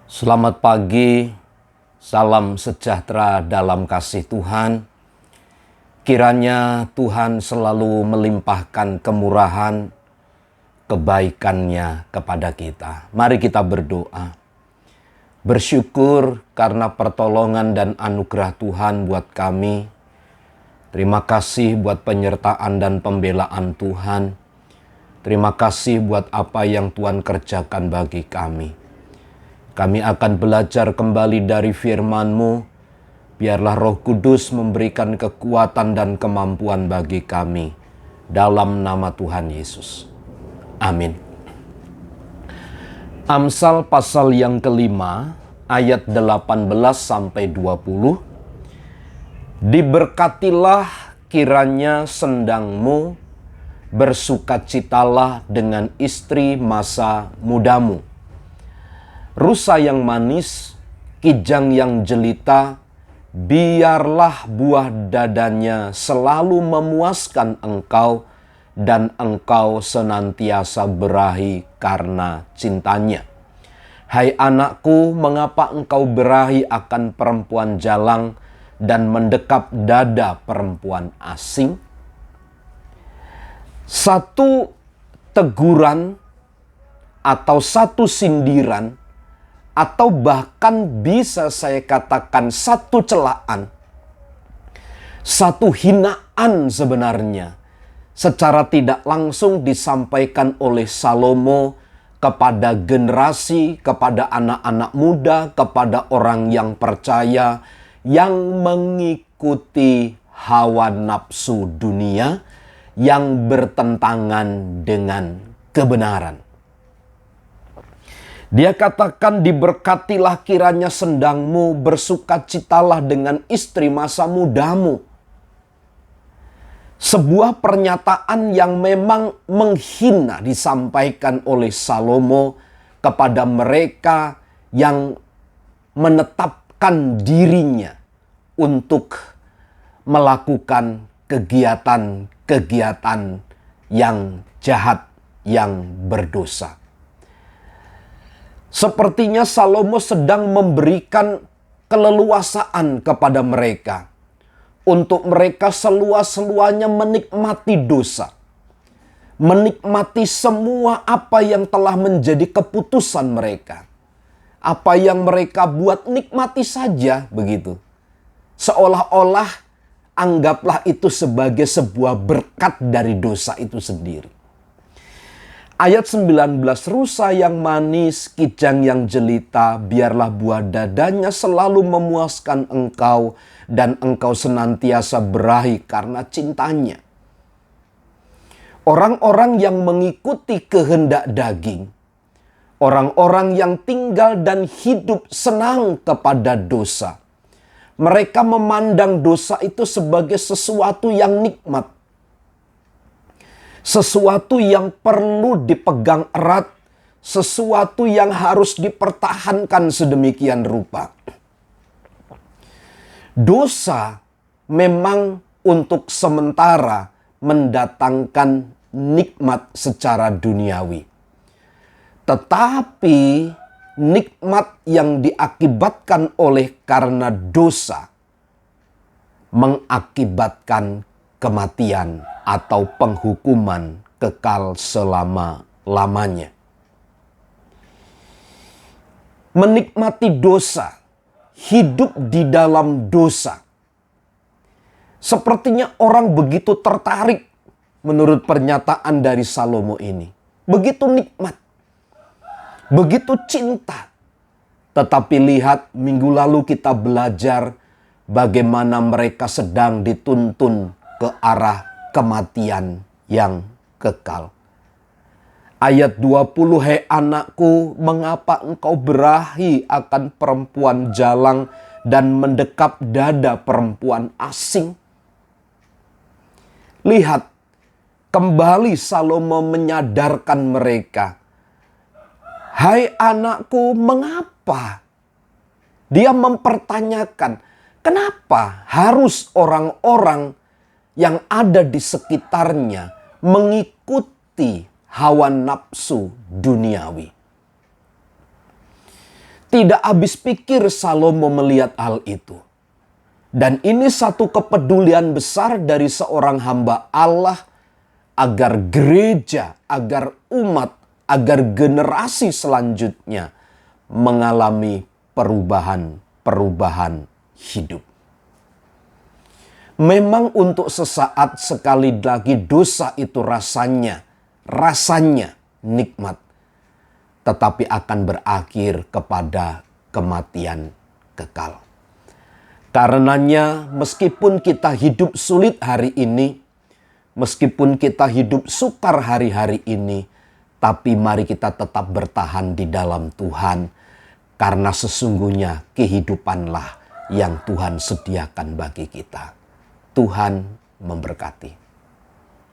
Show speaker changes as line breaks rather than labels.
Selamat pagi, salam sejahtera dalam kasih Tuhan. Kiranya Tuhan selalu melimpahkan kemurahan, kebaikannya kepada kita. Mari kita berdoa. Bersyukur karena pertolongan dan anugerah Tuhan buat kami. Terima kasih buat penyertaan dan pembelaan Tuhan. Terima kasih buat apa yang Tuhan kerjakan bagi kami. Kami akan belajar kembali dari firman-Mu. Biarlah Roh Kudus memberikan kekuatan dan kemampuan bagi kami. Dalam nama Tuhan Yesus. Amin. Amsal pasal yang kelima, ayat 18-20. Diberkatilah kiranya sendangmu, bersukacitalah dengan istri masa mudamu. Rusa yang manis, kijang yang jelita, biarlah buah dadanya selalu memuaskan engkau, dan engkau senantiasa berahi karena cintanya. Hai anakku, mengapa engkau berahi akan perempuan jalang dan mendekap dada perempuan asing? Satu teguran atau satu sindiran, atau bahkan bisa saya katakan satu celaan, satu hinaan sebenarnya, secara tidak langsung disampaikan oleh Salomo kepada generasi, kepada anak-anak muda, kepada orang yang percaya, yang mengikuti hawa nafsu dunia, yang bertentangan dengan kebenaran. Dia katakan, diberkatilah kiranya sendangmu, bersukacitalah dengan istri masa mudamu. Sebuah pernyataan yang memang menghina disampaikan oleh Salomo kepada mereka yang menetapkan dirinya untuk melakukan kegiatan-kegiatan yang jahat, yang berdosa. Sepertinya Salomo sedang memberikan keleluasaan kepada mereka untuk mereka seluas-luasnya menikmati dosa, menikmati semua apa yang telah menjadi keputusan mereka. Apa yang mereka buat, nikmati saja begitu. Seolah-olah anggaplah itu sebagai sebuah berkat dari dosa itu sendiri. Ayat 19, rusa yang manis, kijang yang jelita, biarlah buah dadanya selalu memuaskan engkau, dan engkau senantiasa berahi karena cintanya. Orang-orang yang mengikuti kehendak daging, orang-orang yang tinggal dan hidup senang kepada dosa, mereka memandang dosa itu sebagai sesuatu yang nikmat. Sesuatu yang perlu dipegang erat, sesuatu yang harus dipertahankan sedemikian rupa. Dosa memang untuk sementara mendatangkan nikmat secara duniawi. Tetapi nikmat yang diakibatkan oleh karena dosa mengakibatkan kematian atau penghukuman kekal selama-lamanya. Menikmati dosa, hidup di dalam dosa. Sepertinya orang begitu tertarik menurut pernyataan dari Salomo ini. Begitu nikmat, begitu cinta. Tetapi lihat, minggu lalu kita belajar bagaimana mereka sedang dituntun ke arah kematian yang kekal. Ayat 20, hai anakku, mengapa engkau berahi akan perempuan jalang dan mendekap dada perempuan asing? Lihat, kembali Salomo menyadarkan mereka. Hai anakku, mengapa? Dia mempertanyakan, kenapa harus orang-orang yang ada di sekitarnya mengikuti hawa nafsu duniawi. Tidak habis pikir Salomo melihat hal itu. Dan ini satu kepedulian besar dari seorang hamba Allah agar gereja, agar umat, agar generasi selanjutnya mengalami perubahan hidup. Memang untuk sesaat sekali lagi dosa itu rasanya nikmat. Tetapi akan berakhir kepada kematian kekal. Karenanya meskipun kita hidup sulit hari ini, meskipun kita hidup sukar hari-hari ini, tapi mari kita tetap bertahan di dalam Tuhan. Karena sesungguhnya kehidupanlah yang Tuhan sediakan bagi kita. Tuhan memberkati.